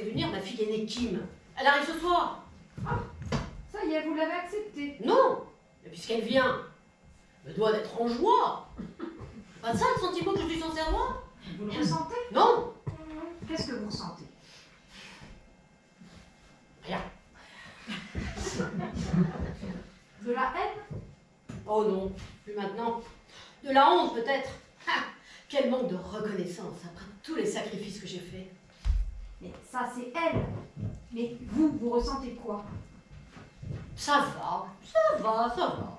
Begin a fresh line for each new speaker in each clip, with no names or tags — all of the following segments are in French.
fait venir ma fille aînée Kim. Elle arrive ce soir.
Ah, ça y est, vous l'avez accepté.
Non, mais puisqu'elle vient, elle doit être en joie. Pas ça le sentiment que je suis censée avoir?
Vous le ressentez?
Non.
Qu'est-ce que vous ressentez?
Rien.
De la haine?
Oh non, plus maintenant. De la honte peut-être. Ah, quel manque de reconnaissance après tous les sacrifices que j'ai faits.
Mais ça, c'est elle. Mais vous, vous ressentez quoi?
Ça va, ça va, ça va.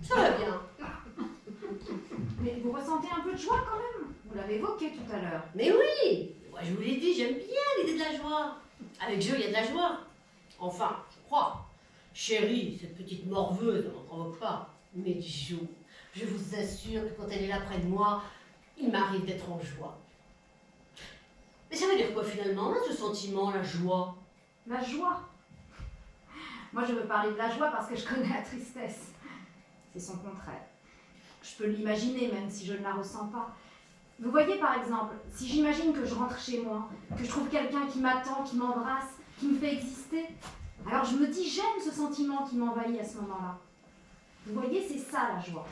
Ça va bien.
Mais vous ressentez un peu de joie quand même? Vous l'avez évoqué tout à l'heure.
Mais oui, moi je vous l'ai dit, j'aime bien l'idée de la joie. Avec Joe, il y a de la joie. Enfin, je crois. Chérie, cette petite morveuse ne m'en provoque pas. Mais Joe, je vous assure que quand elle est là près de moi, il m'arrive d'être en joie. Mais ça veut dire quoi finalement, hein, ce sentiment, la joie?
La joie. Moi, je veux parler de la joie parce que je connais la tristesse. C'est son contraire. Je peux l'imaginer même si je ne la ressens pas. Vous voyez par exemple, si j'imagine que je rentre chez moi, que je trouve quelqu'un qui m'attend, qui m'embrasse, qui me fait exister, alors je me dis j'aime ce sentiment qui m'envahit à ce moment-là. Vous voyez, c'est ça la joie.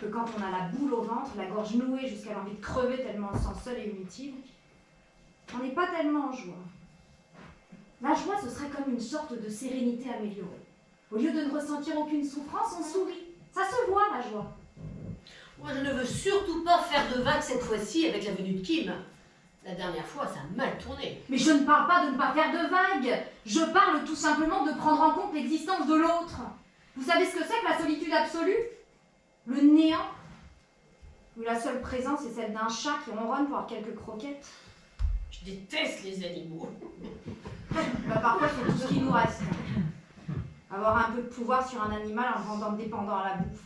Que quand on a la boule au ventre, la gorge nouée jusqu'à l'envie de crever tellement on se sent seul et inutile, on n'est pas tellement en joie. La joie, ce serait comme une sorte de sérénité améliorée. Au lieu de ne ressentir aucune souffrance, on sourit. Ça se voit, la joie.
Moi, je ne veux surtout pas faire de vagues cette fois-ci avec la venue de Kim. La dernière fois, ça a mal tourné.
Mais je ne parle pas de ne pas faire de vagues. Je parle tout simplement de prendre en compte l'existence de l'autre. Vous savez ce que c'est que la solitude absolue? Le néant? Où la seule présence est celle d'un chat qui ronronne pour avoir quelques croquettes.
Je déteste les animaux.
Bah, parfois, c'est tout ce qui nous reste. Avoir un peu de pouvoir sur un animal en le rendant dépendant à la bouffe.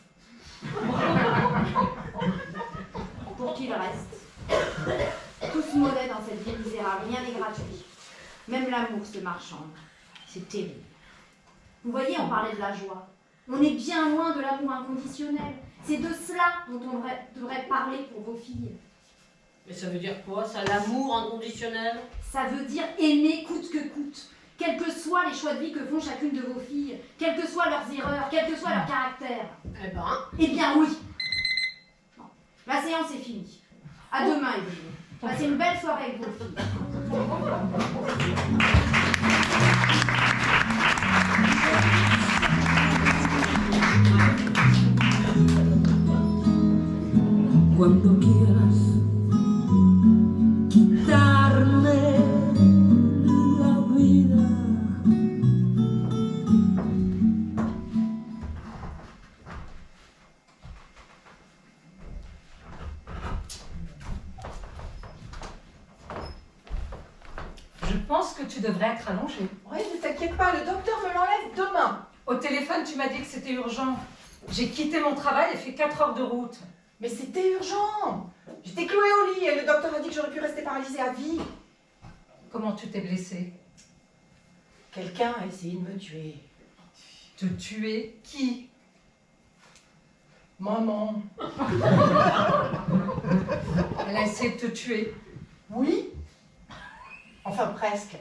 Pour qu'il reste. Tous mauvais dans cette vie misérable, rien n'est gratuit. Même l'amour se marchande. C'est terrible. Vous voyez, on parlait de la joie. On est bien loin de l'amour inconditionnel. C'est de cela dont on devrait parler pour vos filles.
Mais ça veut dire quoi, ça, l'amour inconditionnel?
Ça veut dire aimer coûte que coûte. Quels que soient les choix de vie que font chacune de vos filles, quelles que soient leurs erreurs, quel que soit leur caractère. Eh bien oui. Bon. La séance est finie. À demain, Evelyne. Passez une belle soirée avec vos filles.
Cuando quieras quitarme la vida,
je pense que tu devrais être allongée.
Oui, ne t'inquiète pas, le docteur me l'enlève demain.
Au téléphone, tu m'as dit que c'était urgent. J'ai quitté mon travail et fait 4 heures de route.
Mais c'était urgent. J'étais clouée au lit et le docteur a dit que j'aurais pu rester paralysée à vie.
Comment tu t'es blessée?
Quelqu'un a essayé de me tuer.
Te tuer? Qui?
Maman.
Elle a essayé de te tuer.
Oui. Enfin, presque.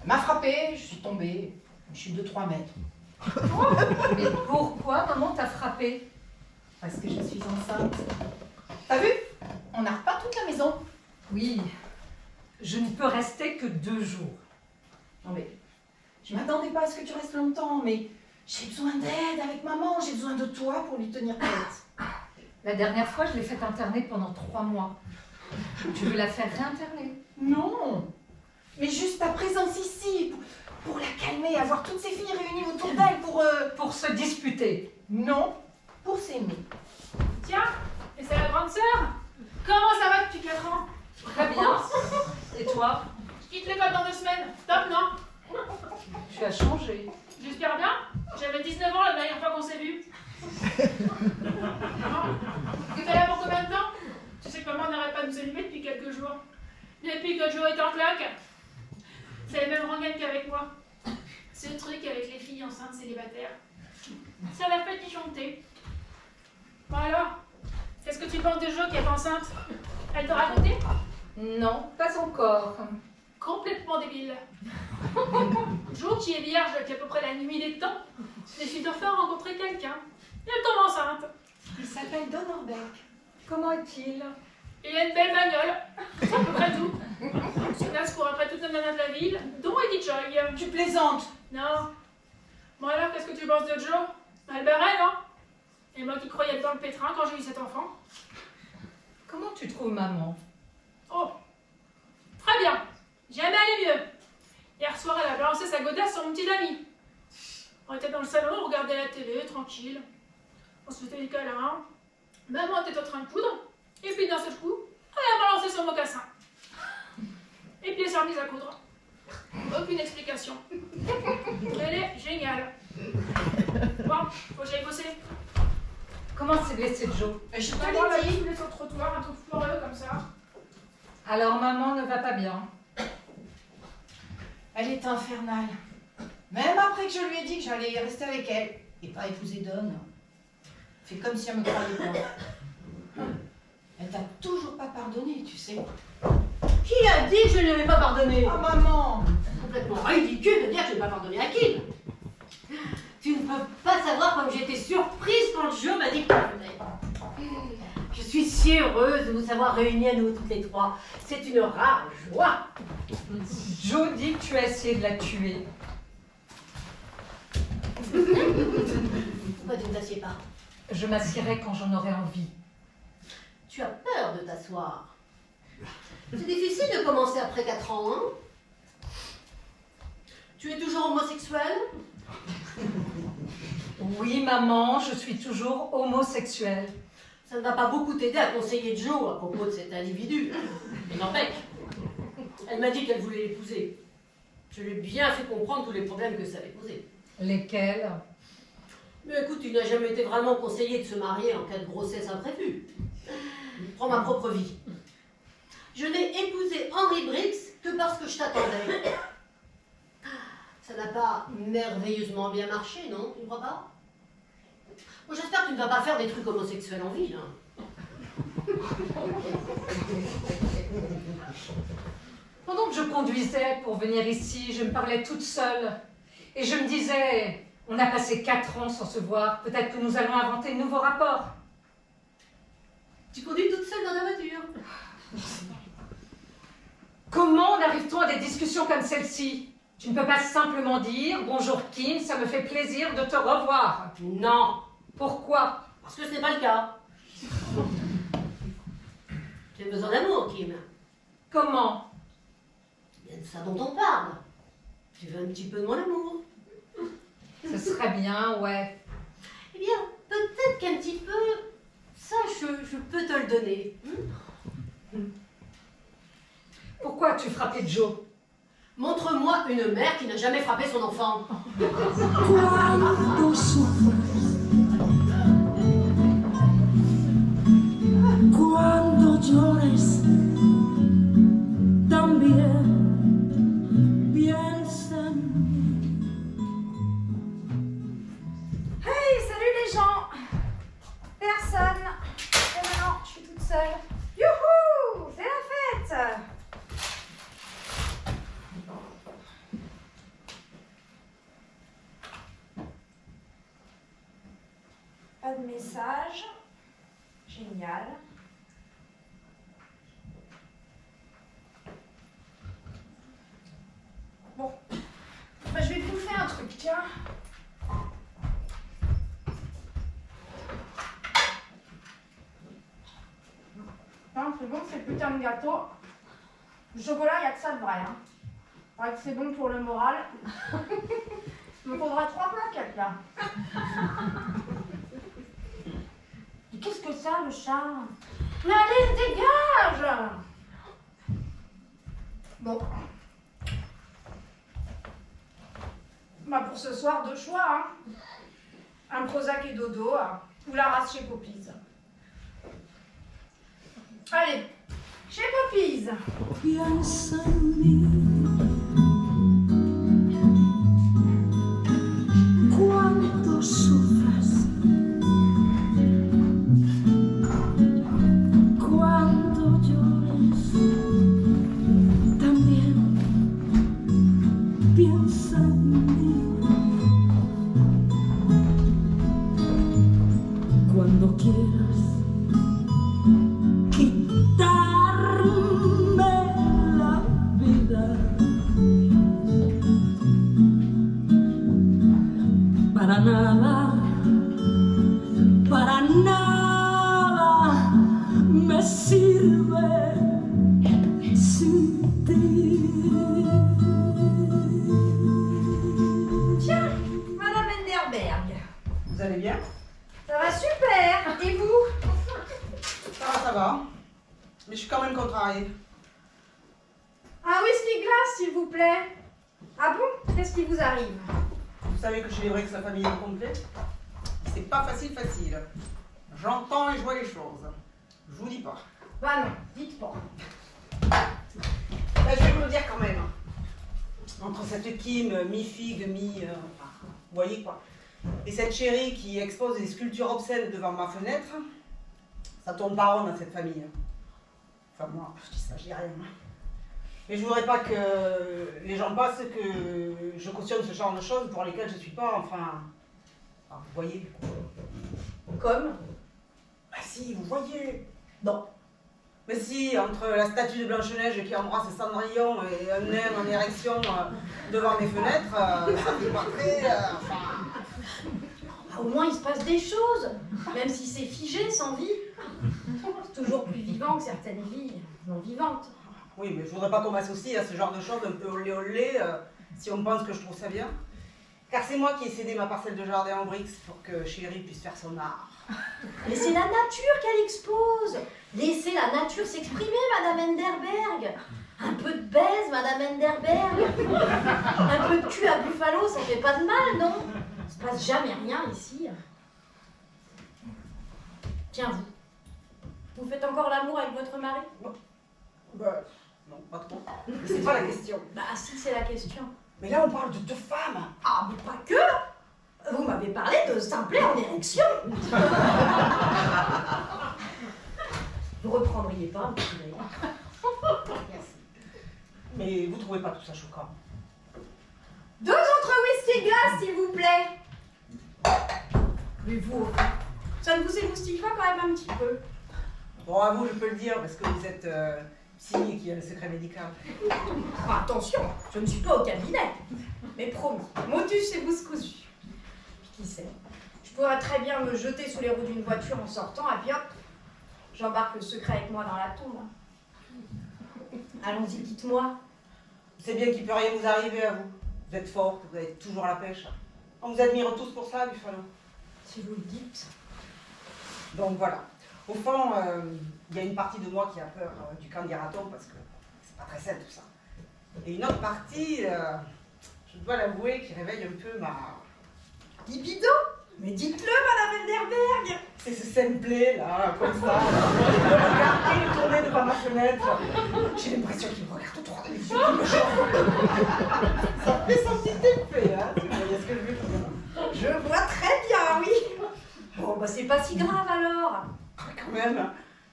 Elle m'a frappée, je suis tombée. Je suis de 3 mètres.
Mais pourquoi maman t'a frappée?
Parce que je suis enceinte. T'as vu? On n'a repeint toute la maison.
Oui, je ne peux rester que 2 jours.
Non mais, je m'attendais pas à ce que tu restes longtemps, mais j'ai besoin d'aide avec maman, j'ai besoin de toi pour lui tenir tête.
La dernière fois, je l'ai fait interner pendant 3 mois. Tu veux la faire réinterner?
Non, mais juste ta présence ici, pour la calmer, avoir toutes ces filles réunies autour d'elle
Pour se disputer.
Non, pour s'aimer.
Tiens, et c'est la grande sœur? Comment ça va depuis 4 ans?
Très bien. Et toi?
Je quitte l'école dans 2 semaines. Top, non?
Tu as changé.
J'espère bien. J'avais 19 ans la dernière fois qu'on s'est vus. Tu étais là pour combien de temps? Tu sais que maman n'arrête pas de nous élever depuis quelques jours. Depuis que Joe est en claque. C'est les mêmes rengaines qu'avec moi. Ce truc avec les filles enceintes célibataires. Ça l'a fait disjoncter. Bon alors, qu'est-ce que tu penses de Jo qui est enceinte? Elle t'a raconté?
Non, pas encore.
complètement débile. Joe, qui est vierge depuis à peu près la nuit des temps, décide enfin rencontrer quelqu'un. Et elle tombe enceinte.
Il s'appelle Don Orbeck.
Comment est-il?
Il a une belle bagnole, c'est à peu près tout. Jonas court après toutes les nanas de la ville, dont Eddie Joy.
Tu plaisantes.
Non. Bon alors, qu'est-ce que tu penses de Joe? Elle barrait, non? Et moi qui croyais être dans le pétrin quand j'ai eu cet enfant.
Comment tu trouves maman?
Oh, très bien. Jamais allé mieux. Hier soir, elle a balancé sa godasse sur mon petit ami. On était dans le salon, on regardait la télé, tranquille. On se faisait des câlins. Maman était en train de coudre. Et puis d'un seul coup, elle a balancé son mocassin. Et puis elle s'est remise à coudre. Aucune explication. Elle est géniale. Bon, faut que j'aille bosser.
Comment s'est blessé Joe?
Je te
Maman l'a
l'ai dit.
foulé sur le trottoir, un truc foireux comme ça.
Alors maman ne va pas bien.
Elle est infernale. Même après que je lui ai dit que j'allais rester avec elle et pas épouser Don. Fait comme si elle me croyait pas. Elle t'a toujours pas pardonné, tu sais.
Qui a dit que je ne lui avais pas pardonné?
Oh maman!
Complètement ridicule de dire que je n'ai pas pardonné à Kim. Tu ne peux pas savoir comme j'étais surprise quand Joe m'a dit qu'il venait. Je suis si heureuse de vous savoir réunis à nous toutes les trois. C'est une rare joie.
Joe dit que tu as essayé de la tuer.
Pourquoi tu ne t'assieds pas?
Je m'assierai quand j'en aurai envie.
Tu as peur de t'asseoir. C'est difficile de commencer après 4 ans, hein? Tu es toujours homosexuel?
Oui maman, je suis toujours homosexuelle.
Ça ne va pas beaucoup t'aider à conseiller Joe à propos de cet individu. Mais n'empêche, elle m'a dit qu'elle voulait l'épouser. Je lui ai bien fait comprendre tous les problèmes que ça avait posé.
Lesquels?
Mais écoute, il n'a jamais été vraiment conseillé de se marier en cas de grossesse imprévue. Je prends ma propre vie. Je n'ai épousé Henry Briggs que parce que je t'attendais. Ça n'a pas merveilleusement bien marché, non? Tu ne crois pas? Bon, j'espère que tu ne vas pas faire des trucs homosexuels en ville. Hein.
Pendant que je conduisais pour venir ici, je me parlais toute seule. Et je me disais, on a passé 4 ans sans se voir, peut-être que nous allons inventer de nouveaux rapports.
Tu conduis toute seule dans la voiture.
Comment en arrive-t-on à des discussions comme celle-ci? Tu ne peux pas simplement dire « Bonjour Kim, ça me fait plaisir de te revoir ».
Non,
Pourquoi?
parce que ce n'est pas le cas. Tu as besoin d'amour, Kim.
Comment?
C'est bien de ça dont on parle. Tu veux un petit peu de mon amour?
Ce serait bien, ouais.
Eh bien, peut-être qu'un petit peu, ça, je peux te le donner.
Pourquoi as-tu frappé Joe?
Montre-moi une mère qui n'a jamais frappé son enfant.
Cuando sufras, cuando llores, también piensa en mí.
Hey, salut les gens! Personne. Et maintenant, je suis toute seule. Youhou! C'est la fête! Pas de message. Génial. Bon. Bah, je vais te bouffer un truc, tiens. Hein, c'est bon, c'est le putain de gâteau. Le chocolat, il n'y a que ça de vrai. Hein. Paraît que c'est bon pour le moral. Il me faudra 3 plaquettes là. Mais qu'est-ce que ça, le chat? Mais allez, dégage! Bon. Bah pour ce soir, 2 choix. Hein. Un Prozac et dodo ou la race chez Poppies. Allez, chez Poppies.
Piensa en mí. Cuando sufras, cuando llores, también
travailler.
Un whisky glace, s'il vous plaît. Ah bon? Qu'est-ce qui vous arrive?
Vous savez que chez les Brix, la famille est complète. C'est pas facile. J'entends et je vois les choses. Je vous dis pas.
Bah non, dites pas.
Je vais vous le dire quand même. Entre cette Kim, mi-figue, vous voyez quoi. Et cette chérie qui expose des sculptures obscènes devant ma fenêtre, ça tourne pas rond dans cette famille. Enfin moi, je dis ça, je dis rien. Mais je voudrais pas que les gens pensent que je cautionne ce genre de choses pour lesquelles je suis pas, enfin vous voyez.
Comme?
Bah si, vous voyez.
Non.
Mais si, entre la statue de Blanche-Neige qui embrasse Cendrillon et un nain en érection devant mes fenêtres, ça fait pas très...
Au moins, il se passe des choses, même si c'est figé, sans vie. C'est toujours plus vivant que certaines vies non vivantes.
Oui, mais je voudrais pas qu'on m'associe à ce genre de choses un peu olé si on me pense que je trouve ça bien. Car c'est moi qui ai cédé ma parcelle de jardin en Brix pour que Chérie puisse faire son art.
Mais c'est la nature qu'elle expose. Laissez la nature s'exprimer, Madame Enderberg. Un peu de baise, Madame Enderberg. Un peu de cul à Buffalo, ça fait pas de mal, non? Il se passe jamais rien ici. Tiens, vous faites encore l'amour avec votre mari?
Bah, non, pas trop. Mais c'est pas la question.
Bah si, c'est la question.
Mais là, on parle de deux femmes.
Ah, mais pas que! Vous m'avez parlé de simplet en érection. Vous reprendriez pas un petit peu?
Merci. Mais vous trouvez pas tout ça choquant?
2 autres whisky glace, s'il vous plaît. Mais vous, ça ne vous émoustille pas quand même un petit peu?
Bon, à vous, je peux le dire, parce que vous êtes psy et qui a le secret médical.
Ah, attention, je ne suis pas au cabinet. Mais promis, motus et bouse cousue. Puis qui sait, je pourrais très bien me jeter sous les roues d'une voiture en sortant, et puis hop, j'embarque le secret avec moi dans la tombe. Allons-y, dites-moi.
C'est bien qu'il peut rien vous arriver à vous. Vous êtes forte, vous avez toujours la pêche. On vous admire tous pour ça, Buffalo.
Si vous le dites.
Donc voilà. Au fond, il y a une partie de moi qui a peur du camp d'Iraton parce que c'est pas très sain tout ça. Et une autre partie, je dois l'avouer, qui réveille un peu ma...
Libido? Mais dites-le, Madame Enderberg.
C'est ce simplet là, comme ça. Je le regarde et il tournait devant ma fenêtre. J'ai l'impression qu'il me regarde droit dans les yeux, qu'il me chauffe. Ça fait son petit effet, hein. Tu voyez ce que je veux dire?
Je vois très bien, oui. Bon, bah c'est pas si grave alors.
Quand même,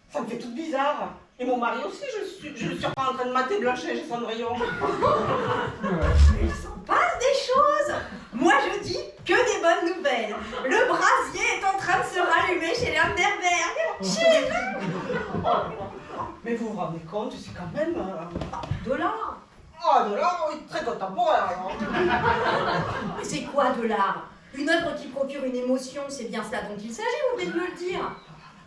ça me fait tout bizarre. Et mon mari aussi, je le surprends en train de mater Blanche-Neige et Cendrillon.
Mais il s'en passe des choses. Moi, je dis que des bonnes nouvelles. Le brasier est en train de se rallumer chez les Enderberg.
Mais vous vous rendez compte, c'est quand même...
$.
Ah, de l'art, oui, très contemporain alors.
Mais c'est quoi de l'art? Une œuvre qui procure une émotion, c'est bien cela dont il s'agit, vous venez de me le dire.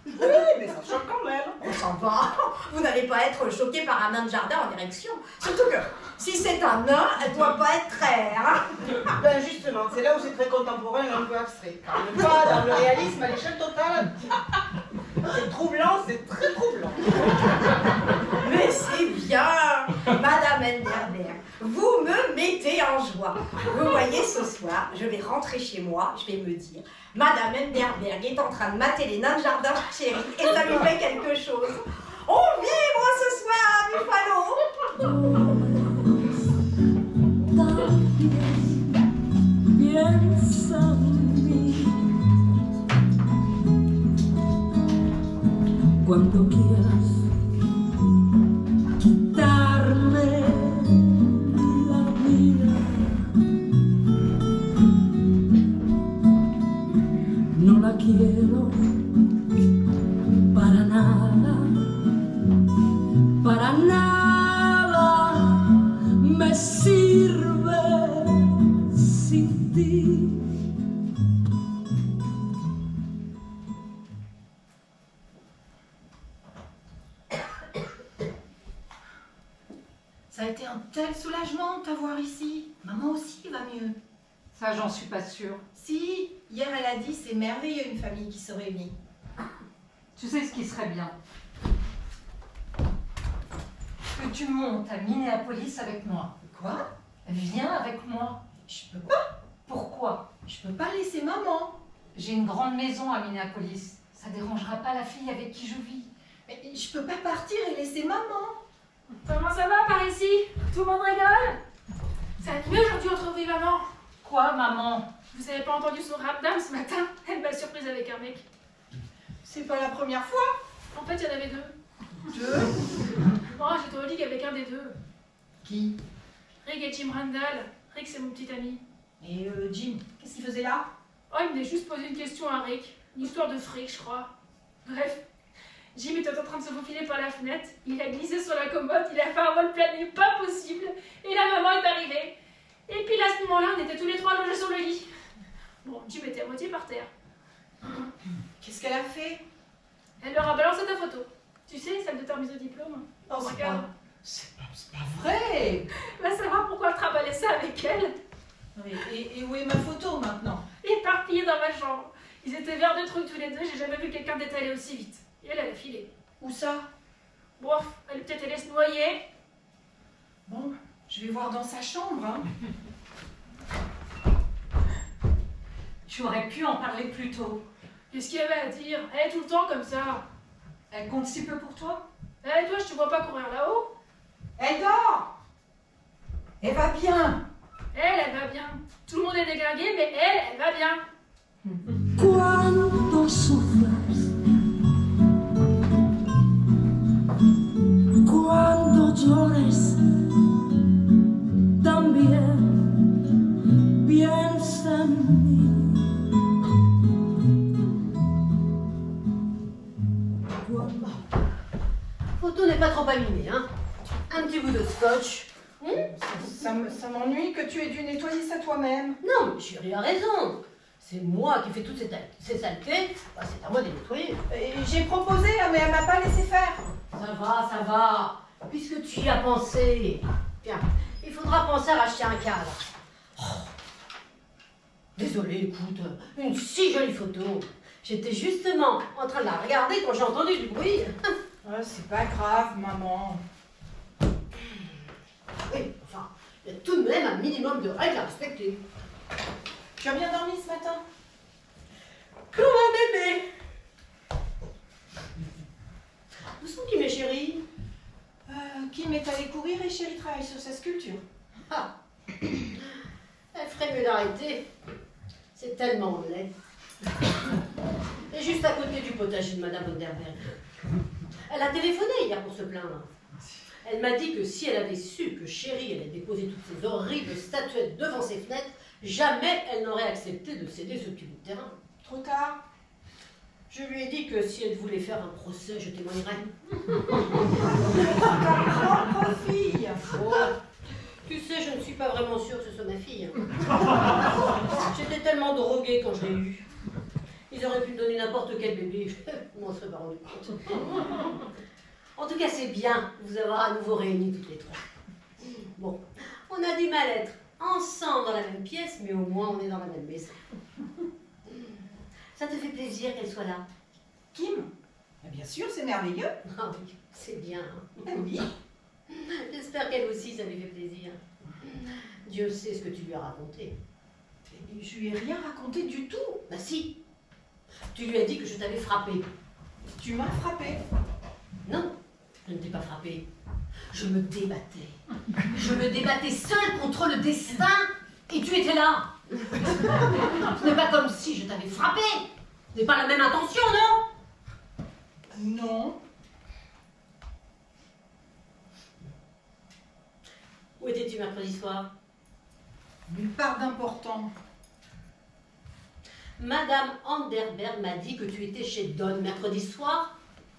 Oui, mais ça choque quand même.
On s'en va. Vous n'allez pas être choqué par un nain de jardin en érection. Surtout que, si c'est un nain, elle doit pas être très... Hein.
Ben justement, c'est là où c'est très contemporain et un peu abstrait. Car on n'est pas dans le réalisme à l'échelle totale. C'est troublant, c'est très troublant.
Mais c'est bien, Madame Enderberg. Vous me mettez en joie. Vous voyez, ce soir, je vais rentrer chez moi, je vais me dire, Madame Enderberg est en train de mater les nains de jardin chérie et ça lui fait quelque chose. On vibre ce soir à Buffalo.
Piensa en mí cuando quieras quitarme la vida. No la quiero para nada, para nada me sirve sin ti.
Ça a été un tel soulagement de t'avoir ici. Maman aussi va mieux.
Ça, j'en suis pas sûre.
Si, hier elle a dit c'est merveilleux une famille qui se réunit.
Tu sais ce qui serait bien? que tu montes à Minneapolis avec moi.
Quoi?
Viens avec moi.
Je peux pas.
Pourquoi?
Je peux pas laisser maman.
J'ai une grande maison à Minneapolis. Ça dérangera pas la fille avec qui je vis.
Mais je peux pas partir et laisser maman.
Comment ça va par ici? Tout le monde rigole? C'est animé aujourd'hui entre vous et maman.
Quoi, maman?
Vous avez pas entendu son rap dame ce matin? Elle m'a surprise avec un mec.
C'est pas la première fois.
En fait, il y en avait deux.
Deux?
Moi, j'étais au lit avec un des deux.
Qui?
Rick et Jim Randall. Rick, c'est mon petit ami.
Et Jim, qu'est-ce qu'il faisait là?
Oh, il venait juste poser une question à Rick. Une histoire de fric, je crois. Bref. Jim était en train de se faufiler par la fenêtre. Il a glissé sur la commode. Il a fait un vol plané pas possible. Et la maman est arrivée. Et puis là, à ce moment-là, on était tous les trois allongés sur le lit. Bon, Jim était à moitié par terre.
Qu'est-ce qu'elle a fait?
Elle leur a balancé ta photo. Tu sais, celle de ta remise au diplôme.
Oh, c'est
Regarde.
pas vrai.
Va savoir pourquoi elle travaillait ça avec elle.
Et où est ma photo maintenant?
Éparpillée dans ma chambre. Ils étaient verts de trucs tous les deux. J'ai jamais vu quelqu'un d'étalé aussi vite. Et elle a filé.
Où ça?
Bon, elle est peut-être allée se noyer.
Bon, je vais voir dans sa chambre. Hein.
Tu aurais pu en parler plus tôt.
Qu'est-ce qu'il y avait à dire? Elle est tout le temps comme ça.
Elle compte si peu pour toi?
Eh, toi, je te vois pas courir là-haut.
Elle dort. Elle va bien.
Elle va bien. Tout le monde est déglingué, mais elle va bien.
Cuando sufras, cuando llores, también piensa en mí.
Photo n'est pas trop abîmée, hein. Un petit bout de scotch.
Ça m'ennuie que tu aies dû nettoyer ça toi-même.
Non, mais chérie a raison. C'est moi qui fais toutes ces saletés. Bah, c'est à moi de les nettoyer.
Et j'ai proposé, mais elle m'a pas laissé faire.
Ça va. Puisque tu y as pensé. Tiens, il faudra penser à racheter un cadre. Oh. Désolée, écoute, une si jolie photo. J'étais justement en train de la regarder quand j'ai entendu du bruit.
Oh, c'est pas grave, maman.
Oui, enfin, il y a tout de même un minimum de règles à respecter.
Tu as bien dormi ce matin?
Comme un bébé. Où sont-ils, mes chéris?
Kim est allé courir et Chérie travaille sur sa sculpture.
Ah. Elle ferait mieux d'arrêter. C'est tellement laid. Et juste à côté du potager de Madame Onderberg. Elle a téléphoné hier pour se plaindre. Elle m'a dit que si elle avait su que Chérie allait déposer toutes ces horribles statuettes devant ses fenêtres, jamais elle n'aurait accepté de céder ce petit bout de terrain.
Trop tard.
Je lui ai dit que si elle voulait faire un procès, je témoignerais.
Ta propre fille.
Oh, tu sais, je ne suis pas vraiment sûre que ce soit ma fille. J'étais tellement droguée quand je l'ai eue. Ils auraient pu me donner n'importe quel bébé, je m'en serais pas rendu compte. En tout cas, c'est bien de vous avoir à nouveau réunis toutes les trois. Bon, on a du mal à être ensemble dans la même pièce, mais au moins on est dans la même maison. Ça te fait plaisir qu'elle soit là?
Kim? Bien sûr, c'est merveilleux.
Ah oui, c'est bien.
Oui.
J'espère qu'elle aussi, ça lui fait plaisir. Dieu sait ce que tu lui as raconté.
Je lui ai rien raconté du tout.
Bah si, tu lui as dit que je t'avais frappé.
Tu m'as frappé.
Non, je ne t'ai pas frappé. Je me débattais. Je me débattais seule contre le destin et tu étais là. Ce n'est pas comme si je t'avais frappé. Ce n'est pas la même intention, non?
Non.
Où étais-tu mercredi soir?
Nulle part d'important.
Madame Anderberg m'a dit que tu étais chez Don mercredi soir.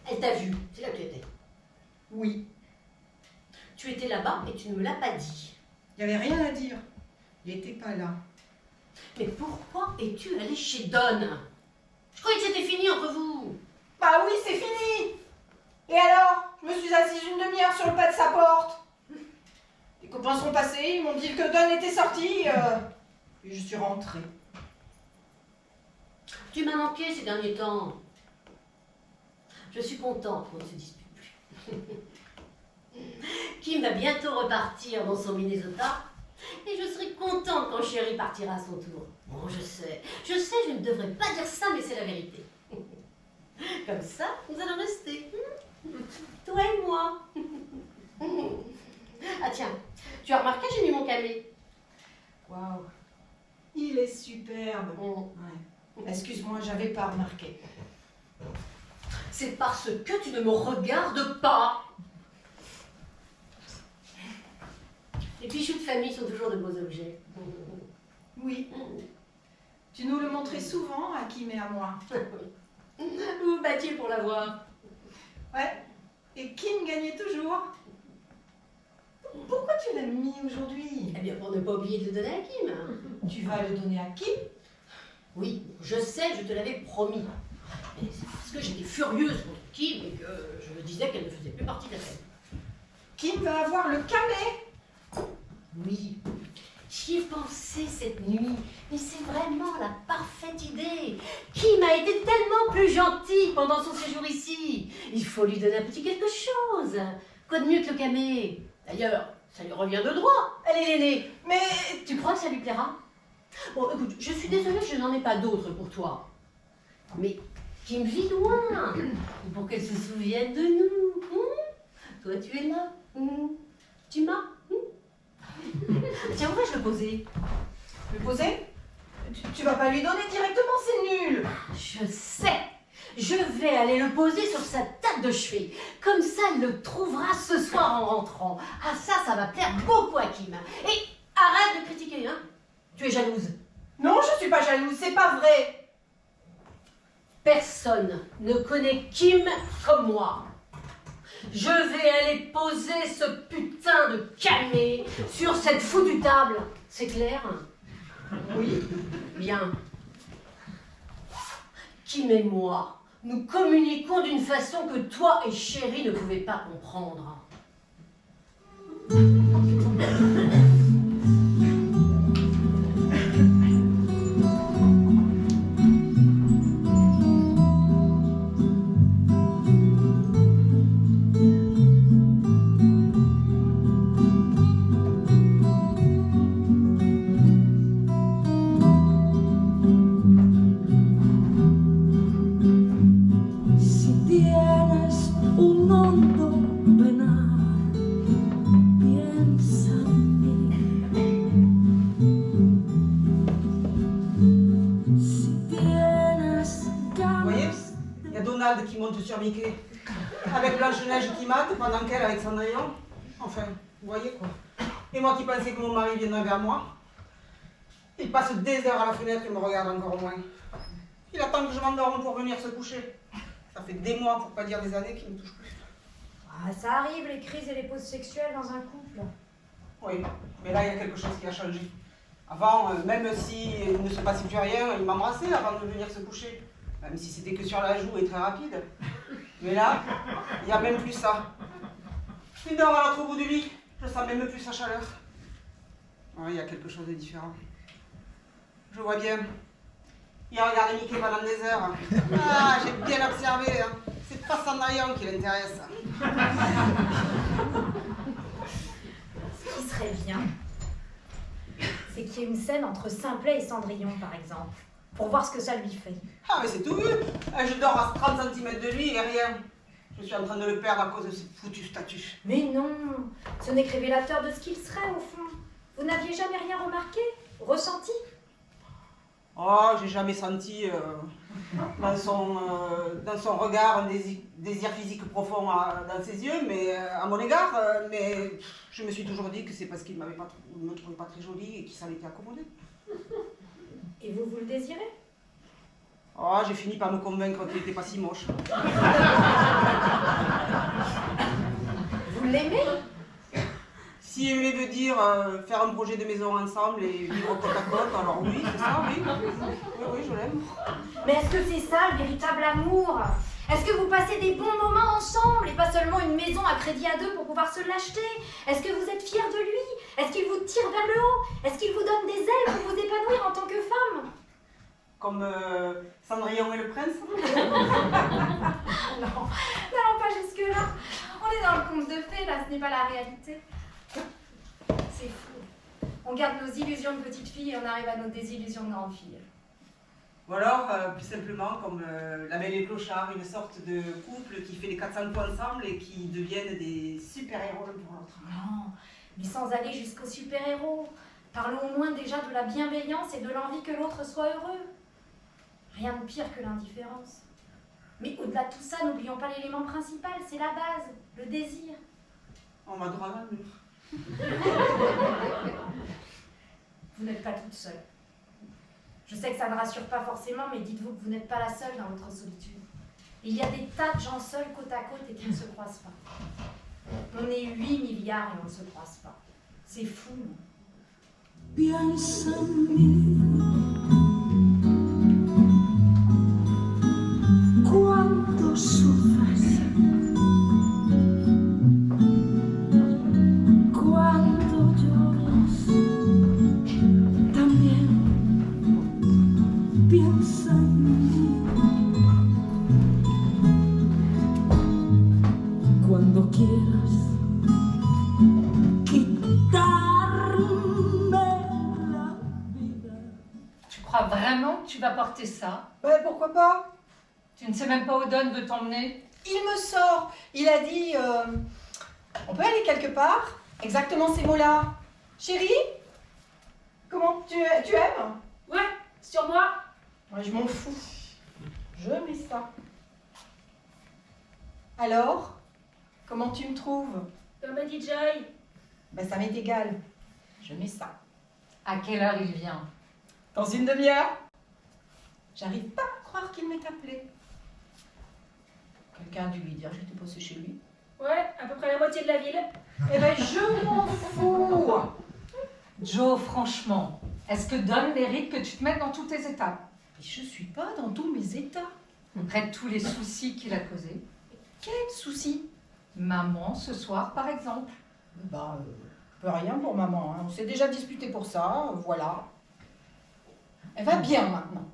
Elle t'a vu, c'est là que tu étais.
Oui.
Tu étais là-bas et tu ne me l'as pas dit.
Il n'y avait rien à dire. Il n'était pas là.
Mais pourquoi es-tu allée chez Don? Je croyais que c'était fini entre vous.
Bah oui, c'est fini. Et alors? Je me suis assise une demi-heure sur le pas de sa porte. Les copains sont passés, ils m'ont dit que Don était sorti. Et je suis rentrée.
Tu m'as manqué ces derniers temps. Je suis contente qu'on ne se dispute plus. Kim va bientôt repartir dans son Minnesota. Et je serai contente quand Chérie partira à son tour. Bon, je sais, je ne devrais pas dire ça, mais c'est la vérité. Comme ça, nous allons rester. Toi et moi. Ah tiens, tu as remarqué, j'ai mis mon camé.
Waouh, il est superbe. Ouais. Excuse-moi, j'avais pas remarqué.
C'est parce que tu ne me regardes pas. Les bijoux de famille sont toujours de beaux objets.
Oui. Tu nous le montrais souvent à Kim et à moi.
Vous vous battiez pour l'avoir.
Ouais. Et Kim gagnait toujours. Pourquoi tu l'as mis aujourd'hui?
Eh bien, pour ne pas oublier de le donner à Kim.
Tu vas le donner à Kim?
Oui, je sais, je te l'avais promis. Mais c'est parce que j'étais furieuse contre Kim et que je me disais qu'elle ne faisait plus partie de la famille.
Kim va avoir le camé.
Oui, j'y ai pensé cette nuit, mais c'est vraiment la parfaite idée. Kim a été tellement plus gentil pendant son séjour ici. Il faut lui donner un petit quelque chose. Quoi de mieux que le camé? D'ailleurs, ça lui revient de droit. Elle est l'aînée.
Mais
Tu crois que ça lui plaira? Bon, écoute, je suis désolée, je n'en ai pas d'autres pour toi. Mais Kim vit loin. Pour qu'elle se souvienne de nous. Toi, tu es là. Tu m'as. Tiens, où vais-je le poser?
le poser? Tu vas pas lui donner directement, c'est nul.
Je sais. Je vais aller le poser sur sa table de chevet. Comme ça, elle le trouvera ce soir en rentrant. Ah ça va plaire beaucoup à Kim. Et arrête de critiquer, hein. Tu es jalouse.
Non, je suis pas jalouse, c'est pas vrai.
Personne ne connaît Kim comme moi. Je vais aller poser ce putain de camé sur cette foutue table. C'est clair? Oui. Bien. Kim et moi, nous communiquons d'une façon que toi et Chérie ne pouvaient pas comprendre.
Si tienes un hondo penal, piensa en mí. Si tienes
Vous voyez,
ganas
il y a Donald qui monte sur Mickey, avec Blanche-Neige qui mate pendant qu'elle avec Cendrillon. Enfin, vous voyez quoi. Et moi qui pensais que mon mari viendrait vers moi, il passe des heures à la fenêtre et me regarde encore moins. Il attend que je m'endorme pour venir se coucher. Ça fait des mois, pour pas dire des années, qu'il me touche plus.
Ah, ça arrive, les crises et les pauses sexuelles dans un couple.
Oui, mais là, il y a quelque chose qui a changé. Avant, même s'il ne se passait plus rien, il m'embrassait avant de venir se coucher. Même si c'était que sur la joue et très rapide. Mais là, il n'y a même plus ça. Il dort à l'autre bout du lit. Je sens même plus sa chaleur. Oui, il y a quelque chose de différent. Je vois bien. Il a regardé Mickey pendant des heures. Ah, j'ai bien observé. Hein. C'est pas Cendrillon qui l'intéresse.
Ce qui serait bien, c'est qu'il y ait une scène entre Simplet et Cendrillon, par exemple, pour voir ce que ça lui fait.
Ah, mais c'est tout vu. Je dors à 30 cm de lui et rien. Je suis en train de le perdre à cause de ce foutu statut.
Mais non, ce n'est que révélateur de ce qu'il serait, au fond. Vous n'aviez jamais rien remarqué, ressenti?
Oh, j'ai jamais senti dans son regard un désir physique profond dans ses yeux, mais à mon égard. Mais je me suis toujours dit que c'est parce qu'il ne me trouvait pas très jolie et qu'il s'en était accommodé.
Et vous le désirez?
Oh, j'ai fini par me convaincre qu'il n'était pas si moche.
Vous l'aimez?
Si aimer veut dire faire un projet de maison ensemble et vivre côte à côte, alors oui, c'est ça, oui. Oui, je l'aime.
Mais est-ce que c'est ça, le véritable amour? Est-ce que vous passez des bons moments ensemble et pas seulement une maison à crédit à deux pour pouvoir se l'acheter? Est-ce que vous êtes fiers de lui? Est-ce qu'il vous tire vers le haut? Est-ce qu'il vous donne des ailes pour vous épanouir en tant que femme?
Comme Cendrillon et le prince.
Non, n'allons pas jusque-là. On on est dans le conte de fées, là, ce n'est pas la réalité. C'est fou. On garde nos illusions de petite fille et on arrive à nos désillusions de grande fille.
Ou alors, plus simplement, comme La Belle et le Clochard, une sorte de couple qui fait les 400 coups ensemble et qui deviennent des super-héros l'un pour l'autre.
Non, mais sans aller jusqu'au super-héros. Parlons au moins déjà de la bienveillance et de l'envie que l'autre soit heureux. Rien de pire que l'indifférence. Mais au-delà de tout ça, n'oublions pas l'élément principal, c'est la base, le désir.
On va droit dans le mur.
Vous n'êtes pas toute seule. Je sais que ça ne rassure pas forcément, mais dites-vous que vous n'êtes pas la seule dans votre solitude. Il y a des tas de gens seuls côte à côte et qui ne se croisent pas. On est 8 milliards et on ne se croise pas. C'est fou, non?
Piensa en mí cuando sufres, cuando lloras, también piensa en mí cuando quieras
Tu crois vraiment que tu vas porter ça?
Ben pourquoi pas?
Tu ne sais même pas où Don veut t'emmener?
Il me sort. Il a dit on peut aller quelque part. Exactement ces mots-là. Chérie, comment tu aimes?
Ouais, sur moi.
Ouais, je m'en fous. Je mets ça. Alors, comment tu me trouves?
Comme a dit Joy.
Ben ça m'est égal. Je mets ça.
À quelle heure il vient?
Dans une demi-heure. J'arrive pas à croire qu'il m'ait appelé. Quelqu'un a dû lui dire que j'étais passée chez lui.
Ouais, à peu près la moitié de la ville.
Eh ben je m'en fous.
Joe, franchement, est-ce que Don mérite que tu te mettes dans tous tes états?
Mais je suis pas dans tous mes états.
Après tous les soucis qu'il a causés.
Quel souci?
Maman, ce soir, par exemple.
Bah, rien pour maman. Hein. On s'est déjà disputé pour ça, voilà. Elle va bien maintenant.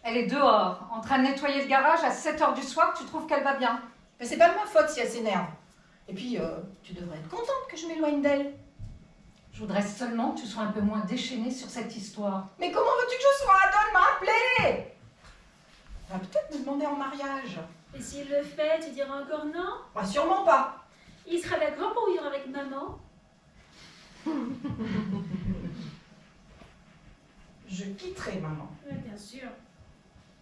Elle est dehors, en train de nettoyer le garage à 7h du soir, tu trouves qu'elle va bien?
Mais c'est pas de ma faute si elle s'énerve. Et puis, tu devrais être contente que je m'éloigne d'elle.
Je voudrais seulement que tu sois un peu moins déchaînée sur cette histoire.
Mais comment veux-tu que je sois? Don m'a appelé. Elle va peut-être me demander en mariage.
Et s'il le fait, tu diras encore non?
Bah, sûrement pas.
Il sera d'accord pour vivre avec maman?
Je quitterai maman.
Ouais, bien sûr.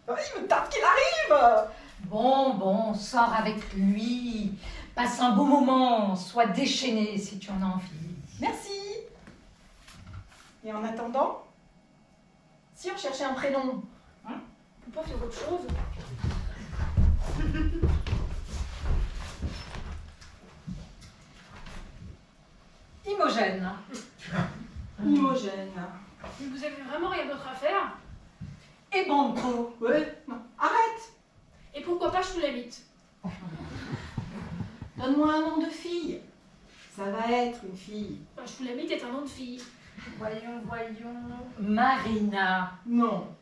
Oh, il me tarde qu'il arrive.
Bon, sors avec lui. Passe un beau moment, sois déchaînée si tu en as envie.
Merci. Et en attendant, si on cherchait un prénom,
On peut pas faire autre chose.
Imogène.
Imogène.
Mais vous avez vraiment rien d'autre à faire?
Et Banco.
Ouais, non. Arrête.
Et pourquoi pas Choulamite?
Donne-moi un nom de fille. Ça va être une fille.
Bah, Choulamite est un nom de fille.
Voyons. Marina.
Non.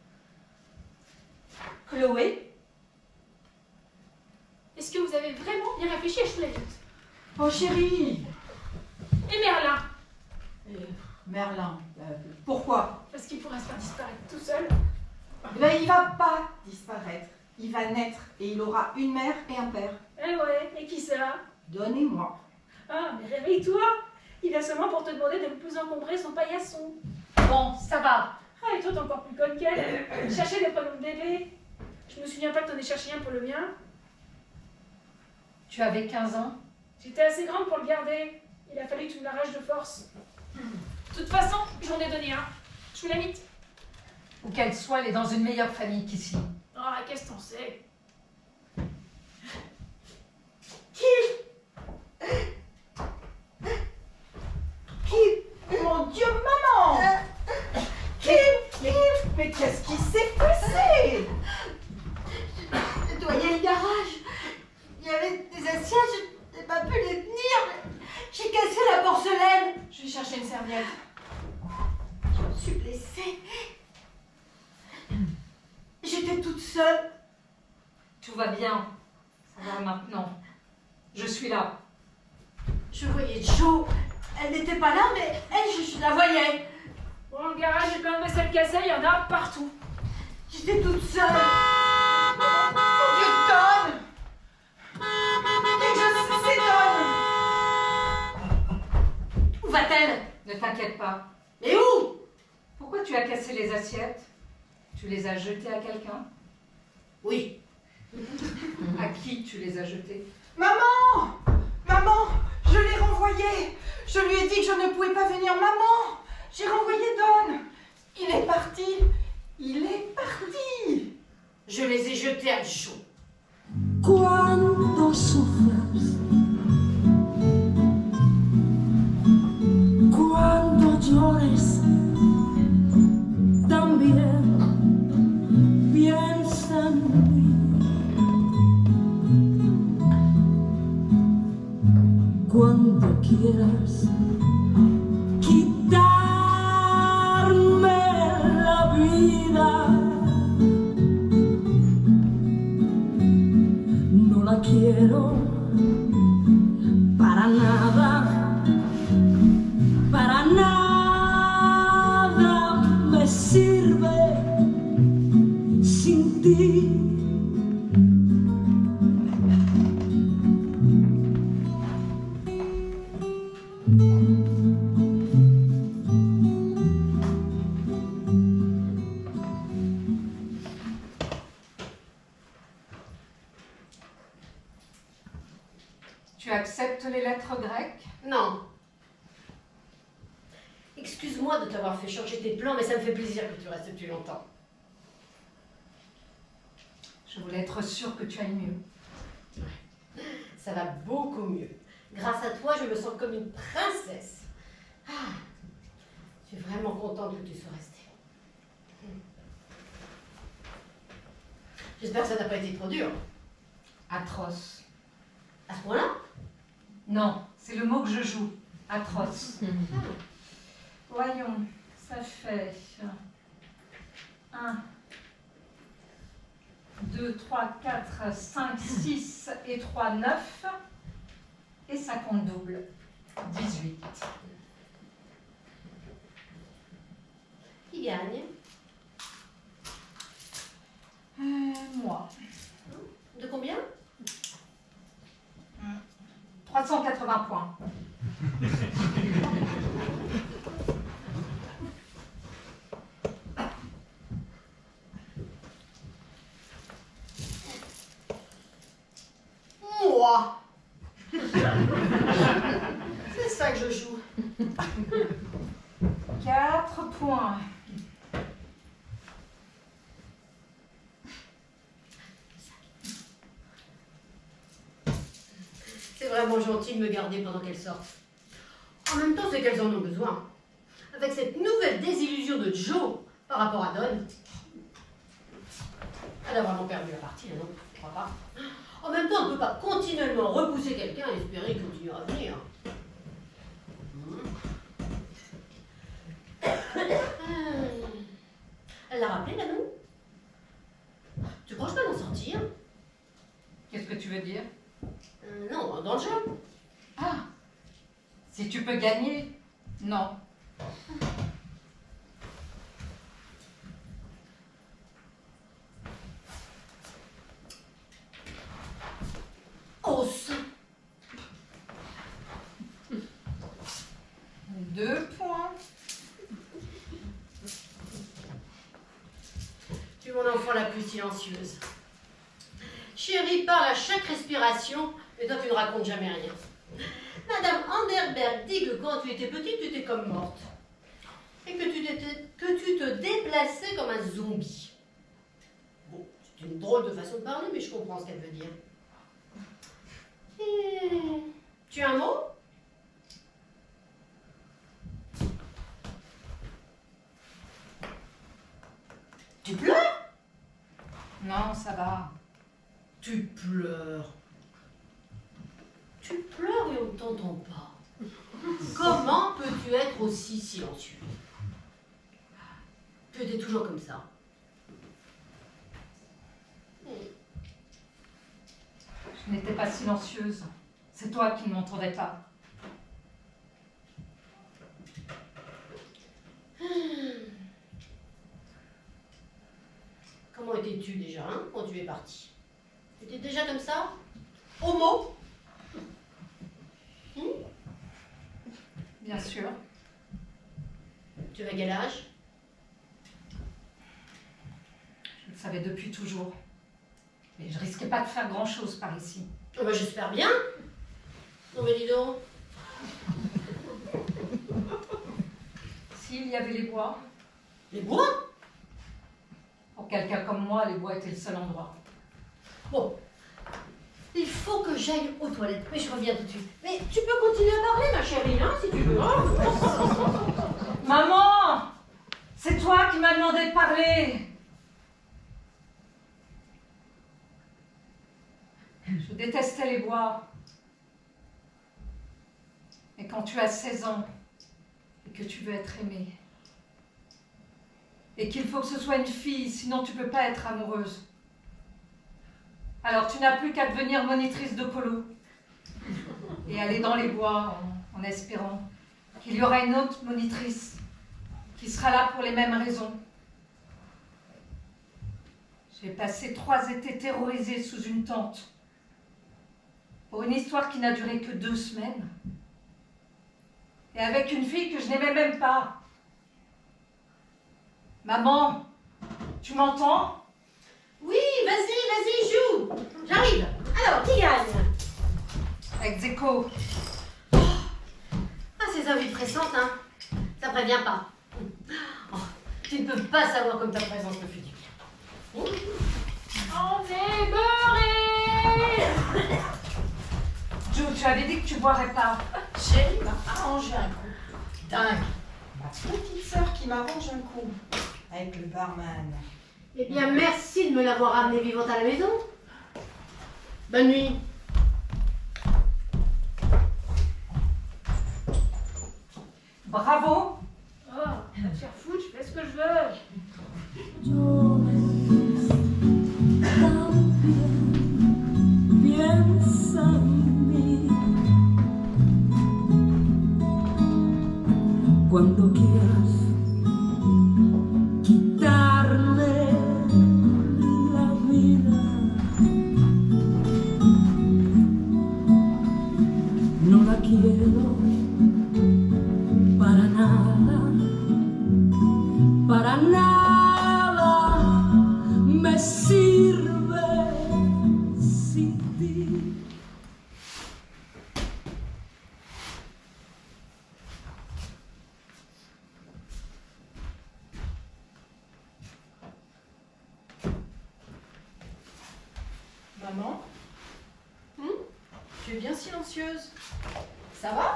Chloé.
Est-ce que vous avez vraiment bien réfléchi à Choulamite?
Oh chérie.
Et Merlin?
Merlin. Pourquoi?
Parce qu'il pourrait se faire disparaître tout seul.
Eh ben, il va pas disparaître. Il va naître et il aura une mère et un père.
Eh ouais, et qui ça?
Donnez-moi.
Ah, mais réveille-toi! Il vient seulement pour te demander de ne plus encombrer son paillasson.
Bon, ça va.
Ah, et toi, t'es encore plus conne qu'elle. Chercher des prénoms de bébé. Je me souviens pas que t'en aies cherché un pour le mien.
Tu avais 15 ans.
J'étais assez grande pour le garder. Il a fallu que tu me l'arraches de force. De toute façon, j'en ai donné un. Choulamite.
Ou qu'elle soit, elle est dans une meilleure famille qu'ici.
Ah, qu'est-ce que t'en sais?
Mon Dieu, maman! Mais qu'est-ce qui s'est passé?
J'ai nettoyé le garage. Il y avait des assiettes, je n'ai pas pu les tenir. J'ai cassé la porcelaine.
Je vais chercher une serviette.
Je me suis blessée. J'étais toute seule.
Tout va bien. Ça va maintenant. Je suis là.
Je voyais Jo. Elle n'était pas là, mais elle, je la voyais.
Bon, le garage est plein de vaisselle cassée, il y en a partout.
J'étais toute seule.
Mon Dieu, Donne! C'est Donne!
Où va-t-elle?
Ne t'inquiète pas.
Mais où?
Pourquoi tu as cassé les assiettes? Tu les as jetées à quelqu'un?
Oui.
À qui tu les as jetées?
Maman! Maman! Je l'ai renvoyé! Je lui ai dit que je ne pouvais pas venir. Maman! J'ai renvoyé Don! Il est parti! Il est parti!
Je les ai jetés à Jo.
Cuando sufras, cuando llores, también piensa en mí. Cuando quieras quitarme la vida, no la quiero para nada me sirve sin ti.
Tu acceptes les lettres grecques?
Non. Excuse-moi de t'avoir fait changer tes plans, mais ça me fait plaisir que tu restes plus longtemps.
Je voulais être sûre que tu ailles mieux.
Ça va beaucoup mieux. Grâce à toi, je me sens comme une princesse. Ah, je suis vraiment contente que tu sois restée. J'espère que ça n'a pas été trop dur.
Atroce.
À ce point-là?
Non, c'est le mot que je joue. Atroce. Voyons, ça fait 1, 2, 3, 4, 5, 6 et 3, 9. Et 50 double, 18.
Qui gagne?
Moi.
De combien?
380 points.
Moi. C'est ça que je joue.
4 points.
C'est vraiment gentil de me garder pendant qu'elles sortent. En même temps, c'est qu'elles en ont besoin. Avec cette nouvelle désillusion de Jo par rapport à Don, elle a vraiment perdu la partie, non? Je crois pas. En même temps, on ne peut pas continuellement repousser quelqu'un et espérer qu'il continuera à venir. Elle l'a rappelé, là, non? Tu crois que je peux m'en sortir?
Qu'est-ce que tu veux dire?
Non, dans le jeu.
Ah, si tu peux gagner, non.
Os.
2 points.
Tu es mon enfant la plus silencieuse. Chérie parle à chaque respiration, mais toi tu ne racontes jamais rien. Madame Anderberg dit que quand tu étais petite, tu étais comme morte. Et que tu te déplaçais comme un zombie. Bon, c'est une drôle de façon de parler, mais je comprends ce qu'elle veut dire. Et... Tu as un mot? Tu pleures?
Non, ça va.
Tu pleures. Tu pleures et on ne t'entend pas. Comment peux-tu être aussi silencieux? Tu étais toujours comme ça.
Je n'étais pas silencieuse. C'est toi qui ne m'entendais pas.
Comment étais-tu déjà, hein, quand tu es parti? Tu étais déjà comme ça? Homo?
Bien sûr.
Tu avais quel âge?
Je le savais depuis toujours. Mais je risquais pas de faire grand-chose par ici.
Oh bah, j'espère bien. Non mais dis donc.
S'il y avait les bois,
Les bois?
pour quelqu'un comme moi, les bois étaient le seul endroit.
Bon. Il faut que j'aille aux toilettes, mais je reviens tout de suite. Mais tu peux continuer à parler, ma chérie, hein, si tu veux.
Maman! C'est toi qui m'as demandé de parler! Je détestais les bois. Et quand tu as 16 ans et que tu veux être aimée, et qu'il faut que ce soit une fille, sinon tu peux pas être amoureuse, alors tu n'as plus qu'à devenir monitrice de polo et aller dans les bois en espérant qu'il y aura une autre monitrice qui sera là pour les mêmes raisons. J'ai passé 3 étés terrorisés sous une tente pour une histoire qui n'a duré que 2 semaines et avec une fille que je n'aimais même pas. Maman, tu m'entends?
Oui, vas-y, joue. J'arrive. Alors, qui gagne?
Avec Zeko.
Ah, ces envies pressantes, hein. Ça prévient pas. Oh, tu ne peux pas savoir comme ta présence me fait du bien.
On est beurrés!
Jo, tu avais dit que tu boirais pas.
Chérie m'a arrangé un coup. Dingue. Ma petite sœur qui m'arrange un coup. Avec le barman.
Eh bien, merci de me l'avoir amenée vivante à la maison. Bonne nuit.
Bravo.
Oh, va te faire foutre, je fais ce que je veux.
Piensa en mí cuando quieras quitarme la vida. No la quiero para nada, para nada me sirve sin ti.
Maman? Tu es bien silencieuse. Ça va?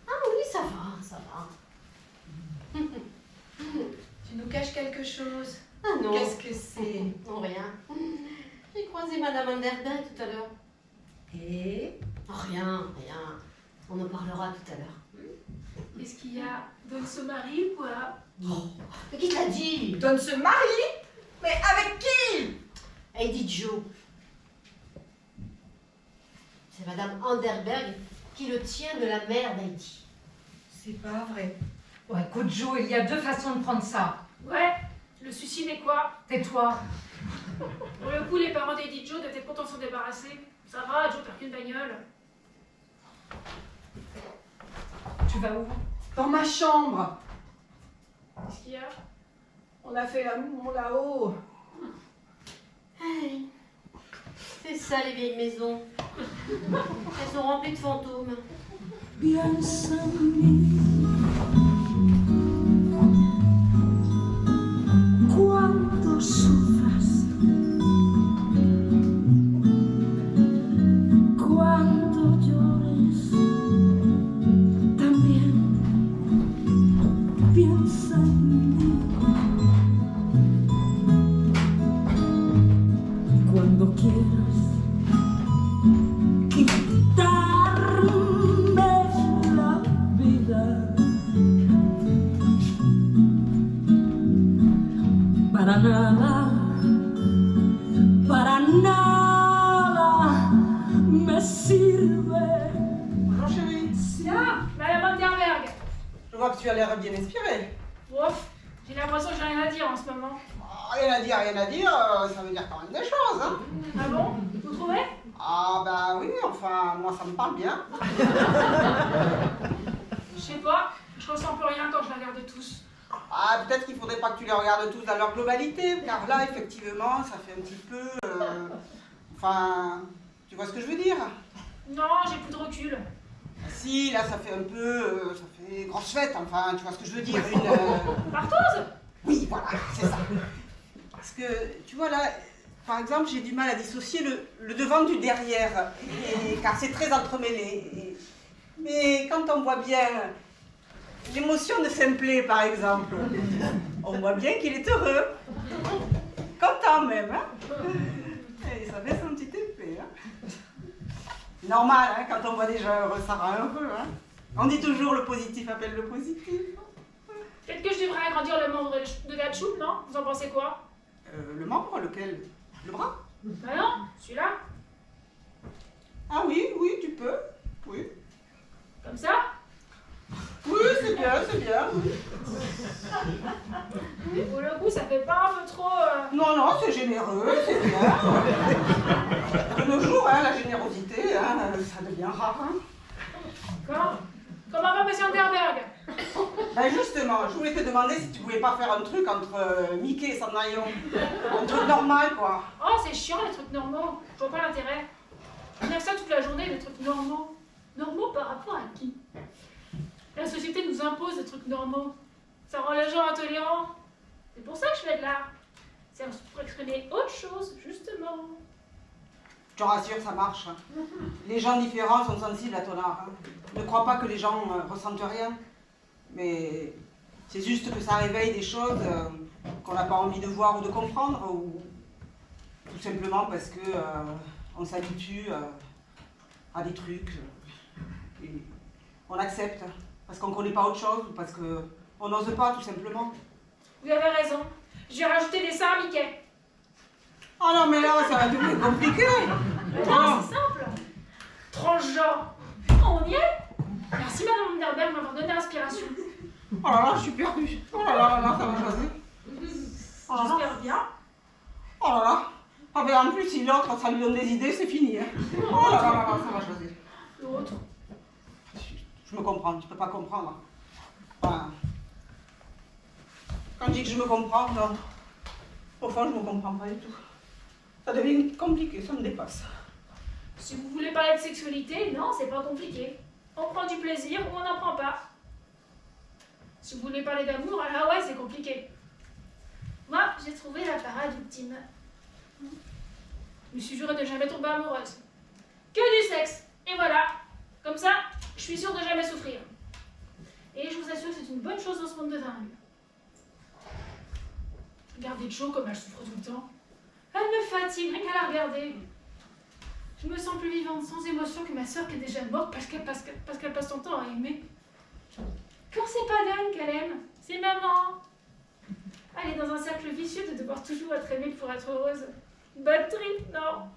Ah oui, ça va, ça va.
Tu nous caches quelque chose.
Ah non.
Qu'est-ce que c'est?
Non, rien. J'ai croisé Madame Anderberg tout à l'heure.
Et?
Oh, rien. On en parlera tout à l'heure.
Qu'est-ce qu'il y a? Donne ce mari ou quoi?
Mais qui t'a dit?
Donne se marie? Mais avec qui?
Heidi Joe. C'est Madame Anderberg qui le tient de la mère d'Heidi.
C'est pas vrai.
Ouais, écoute, Jo, il y a 2 façons de prendre ça.
Ouais, le suicide est quoi?
Tais-toi.
Pour le coup, les parents d'Eddie Joe doivent être contents de s'en débarrasser. Ça va, Joe, t'as qu'une bagnole.
Tu vas où?
Dans ma chambre.
Qu'est-ce qu'il y a?
On a fait l'amour là-haut.
Hey, c'est ça les vieilles maisons. Elles sont remplies de fantômes.
Piensa en mí cuando sufras, cuando llores, también piensa en mí. Cuando quieras quitarme la vida, para nada me sirve
vois que tu as l'air bien inspiré.
Ouf, j'ai l'impression que j'ai rien à dire en ce moment.
Ah, rien à dire, ça veut dire quand même des choses, hein.
Ah bon? Vous trouvez?
Ah bah oui, enfin, moi ça me parle bien.
Je sais pas, je ressens plus rien quand je les regarde tous.
Ah, peut-être qu'il faudrait pas que tu les regardes tous dans leur globalité, car là, effectivement, ça fait un petit peu... enfin, tu vois ce que je veux dire?
Non, j'ai plus de recul.
Si, là, ça fait un peu... ça fait grosse fête, enfin, tu vois ce que je veux dire, une...
Partouze?
Oui, voilà, c'est ça. Parce que, tu vois, là, par exemple, j'ai du mal à dissocier le devant du derrière, car c'est très entremêlé. Mais quand on voit bien l'émotion de Simplet, par exemple, on voit bien qu'il est heureux. Content même, hein. Et ça fait son petit épée, hein. Normal, hein, quand on voit des gens heureux, ça rend heureux, hein. On dit toujours le positif appelle le positif.
Peut-être que je devrais agrandir le membre de la choupe, non? Vous en pensez quoi?
Le membre, lequel? Le bras?
Bah non, celui-là.
Ah oui, oui, tu peux. Oui.
Comme ça?
Oui, c'est bien, c'est bien.
Pour le coup, ça fait pas un peu trop...
Non, non, c'est généreux, c'est bien. De nos jours, hein, la générosité, hein, ça devient rare. Hein.
Comment va Monsieur Underberg?
Ben justement, je voulais te demander si tu pouvais pas faire un truc entre Mickey et Cendrillon. Un truc normal, quoi.
Oh, c'est chiant les trucs normaux. Je vois pas l'intérêt. On a que ça toute la journée, les trucs normaux. Normaux par rapport à qui? La société nous impose des trucs normaux. Ça rend les gens intolérants. C'est pour ça que je fais de l'art. C'est pour exprimer autre chose, justement.
Je te rassure, ça marche. Les gens différents sont sensibles à ton art. Hein. Ne crois pas que les gens ressentent rien. Mais c'est juste que ça réveille des choses qu'on n'a pas envie de voir ou de comprendre, ou tout simplement parce que on s'habitue à des trucs. Et on accepte. Parce qu'on ne connaît pas autre chose, ou parce qu'on n'ose pas, tout simplement.
Vous avez raison. Je vais rajouter des seins à Mickey.
Oh non, mais là, ça va devenir compliqué.
Non, c'est simple. Transgenre. On y est. Merci Madame Underberg de m'avoir donné l'inspiration.
Oh là là, je suis perdue. Oh là là, là, ça va choisir. Oh là là.
J'espère bien.
Oh là là. Ah ben en plus, si l'autre, ça lui donne des idées, c'est fini. Hein. Oh là là, là, ça va choisir.
L'autre.
Je me comprends, tu peux pas comprendre. Enfin, quand je dis que je me comprends, non. Au fond, je me comprends pas du tout. Ça devient compliqué, ça me dépasse.
Si vous voulez parler de sexualité, non, c'est pas compliqué. On prend du plaisir ou on n'en prend pas. Si vous voulez parler d'amour, ah ouais, c'est compliqué. Moi, j'ai trouvé la parade ultime. Je me suis jurée de jamais tomber amoureuse. Que du sexe. Et voilà. Comme ça, je suis sûre de jamais souffrir. Et je vous assure que c'est une bonne chose dans ce monde de dingue. Regardez Jo comme elle souffre tout le temps. Elle me fatigue, rien qu'à la regarder. Je me sens plus vivante, sans émotion que ma sœur qui est déjà morte parce qu'elle passe son temps à aimer. Quand c'est pas d'elle qu'elle aime, c'est maman. Elle est dans un cercle vicieux de devoir toujours être aimée pour être heureuse. Bad trip, non.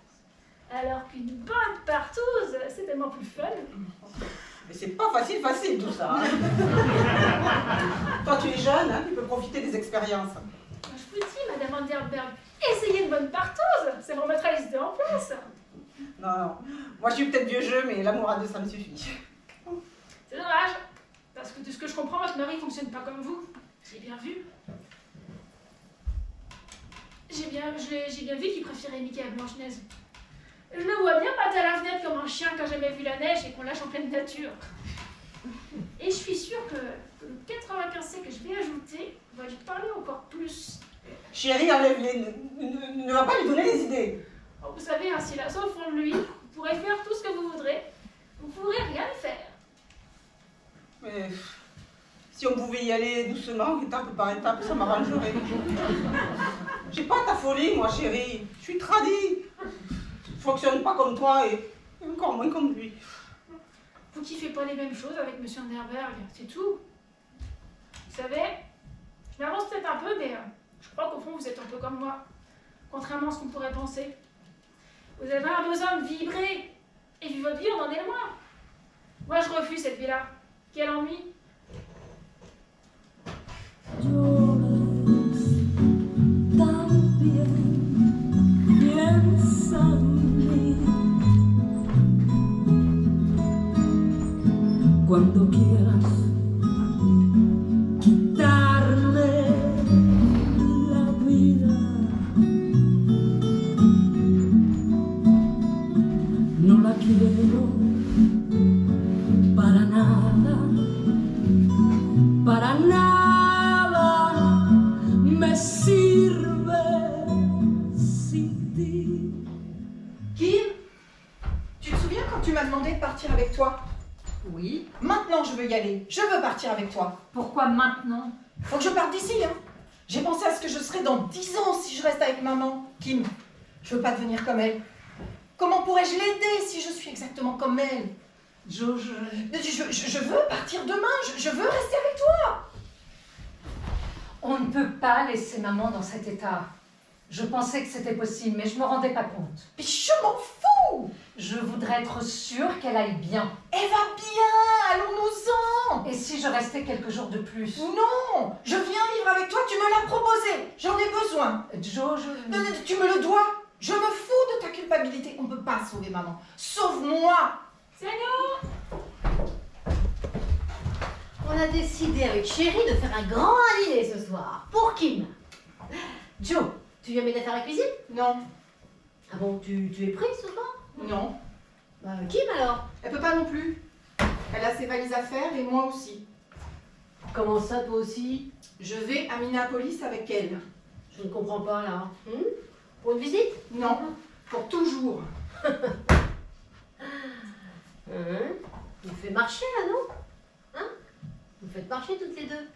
Alors qu'une bonne partouze, c'est tellement plus fun.
Mais c'est pas facile tout ça. Hein. Toi, tu es jeune, hein, tu peux profiter des expériences.
Je vous dis, Madame Underberg, essayez une bonne partouze, ça vous remettra les idées en place.
Non, non. Moi, je suis peut-être vieux jeu, mais l'amour à deux, ça me suffit.
C'est dommage, parce que de ce que je comprends, votre mari ne fonctionne pas comme vous. J'ai bien vu. J'ai bien vu qu'il préférait Mickey à Blanche-Neige. Je le vois bien passer à la fenêtre comme un chien qui n'a jamais vu la neige et qu'on lâche en pleine nature. Et je suis sûre que le 95C que je vais ajouter va lui parler encore plus.
Chérie, enlève-les. Ne va pas lui donner des idées.
Oh, vous savez, hein, s'il a ça au fond de lui, vous pourrez faire tout ce que vous voudrez. Vous ne pourrez rien faire.
Mais si on pouvait y aller doucement, étape par étape, ça m'arrangerait. J'ai pas ta folie, moi, chérie. Je suis tradie. Je fonctionne pas comme toi et encore moins comme lui.
Vous kiffez pas les mêmes choses avec Monsieur Underberg, c'est tout. Vous savez, je m'avance peut-être un peu, mais je crois qu'au fond, vous êtes un peu comme moi. Contrairement à ce qu'on pourrait penser. Vous avez un besoin de vibrer. Et vu votre vie, on en est loin. Moi, je refuse cette vie-là. Quel ennui.
Cuando quieras quitarme la vida, no la quiero para nada, para nada me sirve sin ti.
Kim, tu te souviens quand tu m'as demandé de partir avec toi?
Oui.
Maintenant, je veux y aller. Je veux partir avec toi.
Pourquoi maintenant?
Faut que je parte d'ici, hein. J'ai pensé à ce que je serais dans 10 ans si je reste avec maman. Kim, je veux pas devenir comme elle. Comment pourrais-je l'aider si je suis exactement comme elle?
Jo,
je veux partir demain. Je veux rester avec toi.
On ne peut pas laisser maman dans cet état. Je pensais que c'était possible, mais je me rendais pas compte.
Mais je m'en fous.
Je voudrais être sûre qu'elle aille bien.
Elle va bien. Allons-nous-en.
Et si je restais quelques jours de plus?
Non, je viens vivre avec toi, tu me l'as proposé. J'en ai besoin.
Jo,
Non, tu me le dois. Je me fous de ta culpabilité. On ne peut pas sauver maman. Sauve-moi.
C'est nous.
On a décidé avec Chérie de faire un grand dîner ce soir, pour Kim. Joe, tu viens m'aider à faire la cuisine?
Non.
Ah bon, tu es prise ce soir?
Non.
Bah, Kim alors?
Elle peut pas non plus. Elle a ses valises à faire et moi aussi.
Comment ça, toi aussi?
Je vais à Minneapolis avec elle.
Je ne comprends pas là. Pour une visite?
Non, pour toujours.
Vous faites marcher là, non? Hein? Vous faites marcher toutes les deux.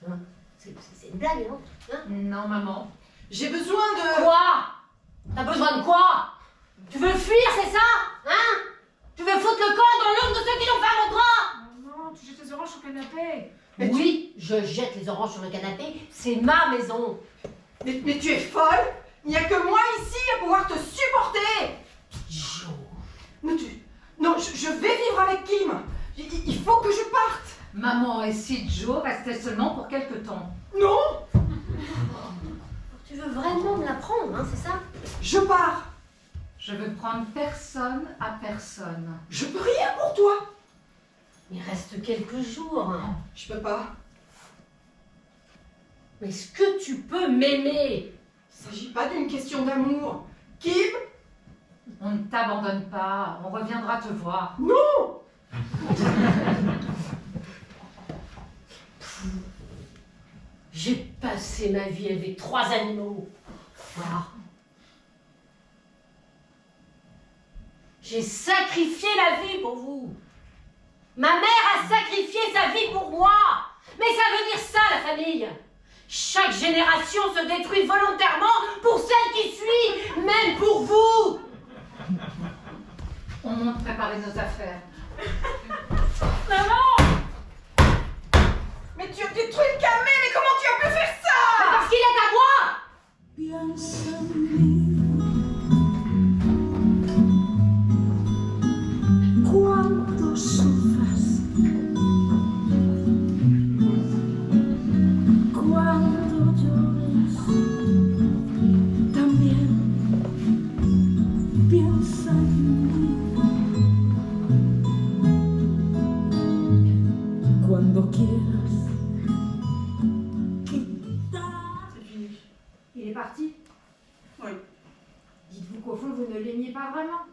Hein? C'est une blague, non? Hein?
Non, maman.
J'ai besoin de...
Quoi? T'as besoin de quoi? Tu veux fuir, c'est ça? Hein? Tu veux foutre le corps dans l'ombre de ceux qui l'ont fait à mon bras?
Non, tu jettes les oranges sur le canapé.
Oui, je jette les oranges sur le canapé, c'est ma maison.
Mais tu es folle? Il n'y a que moi ici à pouvoir te supporter.
Jo.
Non, je vais vivre avec Kim. Il faut que je parte.
Maman, et si Jo restait seulement pour quelque temps?
Non,
Tu veux vraiment me la prendre, hein, c'est ça?
je pars.
Je veux prendre personne à personne.
Je peux rien pour toi.
Il reste quelques jours.
Je peux pas.
Mais est-ce que tu peux m'aimer?
Il ne s'agit pas d'une question d'amour. Kim?
On ne t'abandonne pas, on reviendra te voir.
Non.
J'ai passé ma vie avec 3 animaux. Voilà. J'ai sacrifié la vie pour vous. Ma mère a sacrifié sa vie pour moi. Mais ça veut dire ça, la famille. Chaque génération se détruit volontairement pour celle qui suit, même pour vous.
On monte préparer nos affaires.
Maman!
Mais tu as détruit le camé, mais comment tu as pu faire ça?
Parce qu'il est à moi.
Piensa en mí cuando sufras, cuando llores, también piensa en mí cuando quieras quitar.
C'est fini.
Il est parti?
Oui.
Dites-vous qu'au fond, vous ne l'aimiez pas vraiment?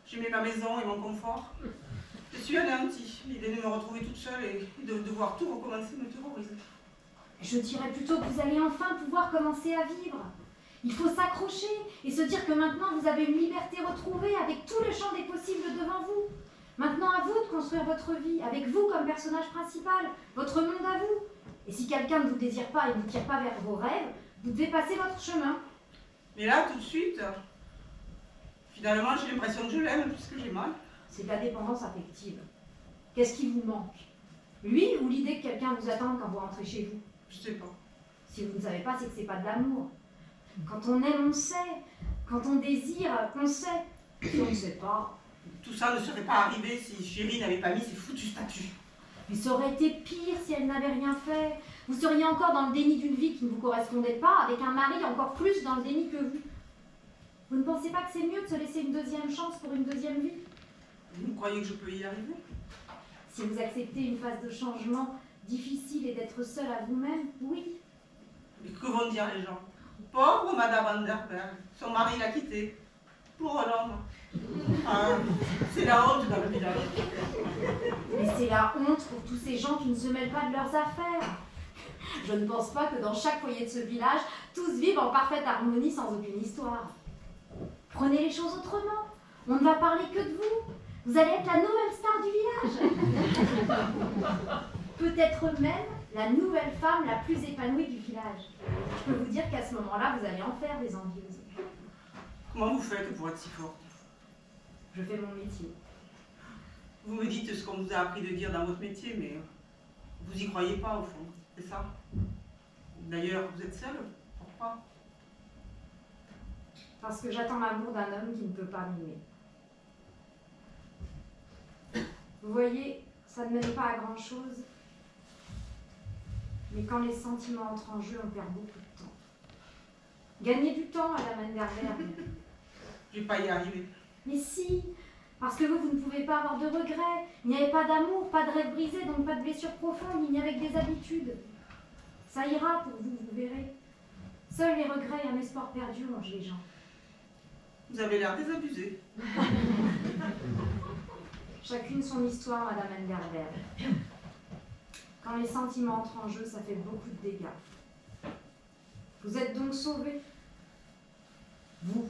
J'aimais ma maison et mon confort. Je suis anéantie. L'idée de me retrouver toute seule et de devoir tout recommencer me terrorise.
Je dirais plutôt que vous allez enfin pouvoir commencer à vivre. Il faut s'accrocher et se dire que maintenant vous avez une liberté retrouvée avec tout le champ des possibles devant vous. Maintenant à vous de construire votre vie, avec vous comme personnage principal, votre monde à vous. Et si quelqu'un ne vous désire pas et ne vous tire pas vers vos rêves, vous devez passer votre chemin.
Mais là, tout de suite, finalement, j'ai l'impression que je l'aime puisque j'ai mal.
C'est de la dépendance affective. Qu'est-ce qui vous manque? Lui ou l'idée que quelqu'un vous attende quand vous rentrez chez vous?
Je sais pas.
Si vous ne savez pas, c'est que c'est pas de l'amour. Quand on aime, on sait. Quand on désire, on sait. Si on ne sait pas.
Tout ça ne serait pas arrivé si Chérie n'avait pas mis ses foutus statuts.
Mais ça aurait été pire si elle n'avait rien fait. Vous seriez encore dans le déni d'une vie qui ne vous correspondait pas, avec un mari encore plus dans le déni que vous. Vous ne pensez pas que c'est mieux de se laisser une deuxième chance pour une deuxième vie?
Vous croyez que je peux y arriver?
Si vous acceptez une phase de changement difficile et d'être seul à vous-même, oui.
Et que vont dire les gens? Pauvre Madame Vanderberg, son mari l'a quittée. Pour Hollande. Ah, c'est la honte dans le village.
Mais c'est la honte pour tous ces gens qui ne se mêlent pas de leurs affaires. Je ne pense pas que dans chaque foyer de ce village, tous vivent en parfaite harmonie sans aucune histoire. Prenez les choses autrement. On ne va parler que de vous. Vous allez être la nouvelle star du village. Peut-être même la nouvelle femme la plus épanouie du village. Je peux vous dire qu'à ce moment-là, vous allez en faire des envieuses.
Comment vous faites pour être si forte?
Je fais mon métier.
Vous me dites ce qu'on vous a appris de dire dans votre métier, mais vous y croyez pas au fond, c'est ça? D'ailleurs, vous êtes seule? Pourquoi?
Parce que j'attends l'amour d'un homme qui ne peut pas m'aimer. Vous voyez, ça ne mène pas à grand-chose. Mais quand les sentiments entrent en jeu, on perd beaucoup de temps. Gagnez du temps, Madame Vanderberg.
Je vais pas y arriver.
Mais si, parce que vous ne pouvez pas avoir de regrets. Il n'y avait pas d'amour, pas de rêve brisé, donc pas de blessure profonde, ni avec des habitudes. Ça ira pour vous, vous verrez. Seuls les regrets et un espoir perdu rongent les gens.
Vous avez l'air désabusée.
Chacune son histoire, Madame Vanderberg. Quand les sentiments entrent en jeu, ça fait beaucoup de dégâts. Vous êtes donc sauvés. Vous.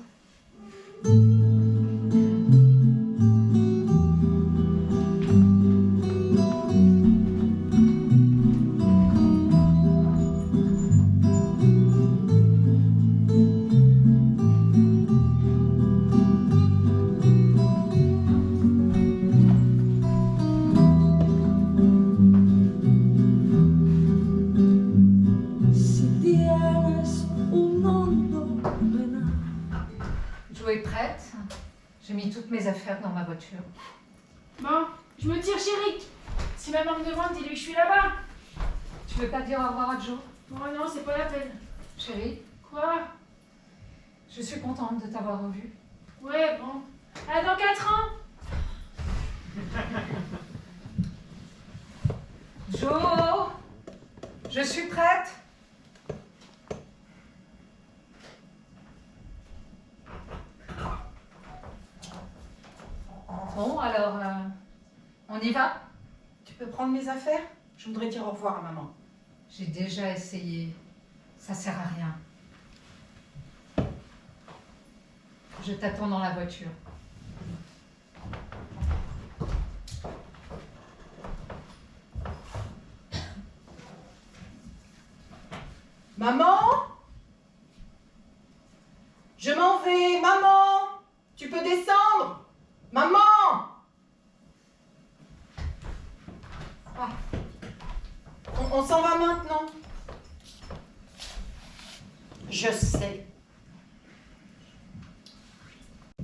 Si tienes un hondo penal,
Jo est prête. J'ai mis toutes mes affaires dans ma voiture.
Bon, je me tire, chérie. Si maman me demande, dis-lui que je suis là-bas.
Tu veux pas dire au revoir à Jo?
Oh non, c'est pas la peine.
Chérie,
Quoi?
je suis contente de t'avoir revue.
Ouais, bon. À dans 4 ans.
Jo, je suis prête. Bon, alors, on y va?
Tu peux prendre mes affaires? Je voudrais dire au revoir à maman.
J'ai déjà essayé. Ça sert à rien. Je t'attends dans la voiture.
Maman? Je m'en vais, maman! Tu peux descendre? Maman! Ah. On s'en va maintenant. Je sais.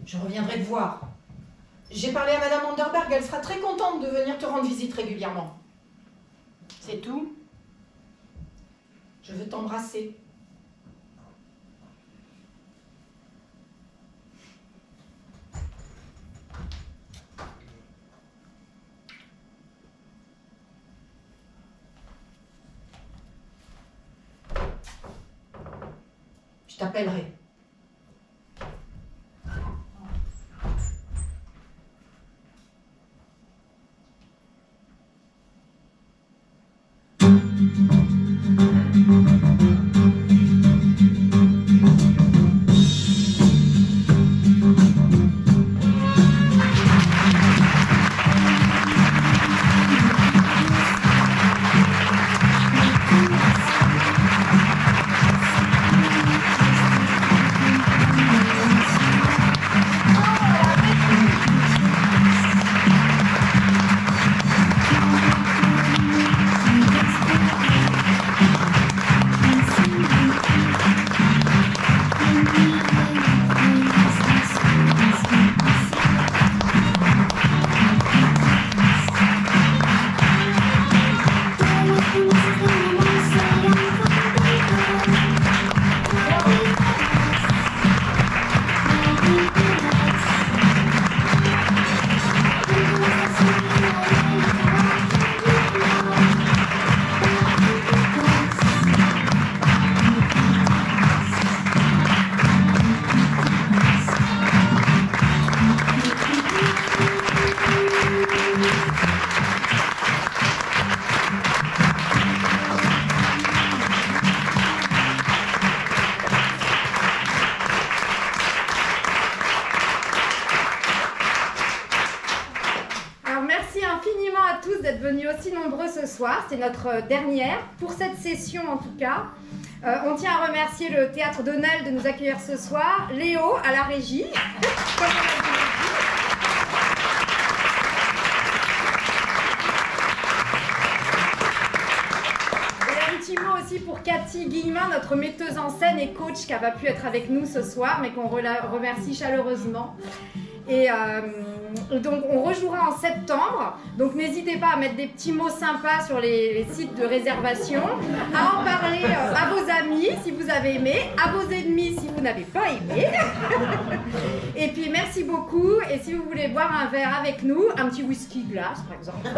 Je reviendrai te voir. J'ai parlé à Madame Vanderberg, elle sera très contente de venir te rendre visite régulièrement. C'est tout. Je veux t'embrasser. Je t'appellerai.
nombreux ce soir, c'est notre dernière, pour cette session en tout cas. On tient à remercier le Théâtre d'Honel de nous accueillir ce soir, Léo à la régie. Et un petit mot aussi pour Cathy Guillemin, notre metteuse en scène et coach qui n'a pas pu être avec nous ce soir, mais qu'on remercie chaleureusement. Et donc on rejouera en septembre, donc n'hésitez pas à mettre des petits mots sympas sur les sites de réservation, à en parler à vos amis si vous avez aimé, à vos ennemis si vous n'avez pas aimé. Et puis merci beaucoup, et si vous voulez boire un verre avec nous, un petit whisky glace par exemple,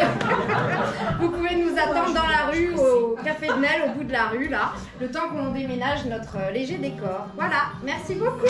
vous pouvez nous attendre dans la rue au Café de Nesle, au bout de la rue là, le temps qu'on déménage notre léger décor. Voilà, merci beaucoup.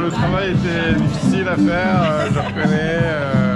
Le travail était difficile à faire, je reconnais.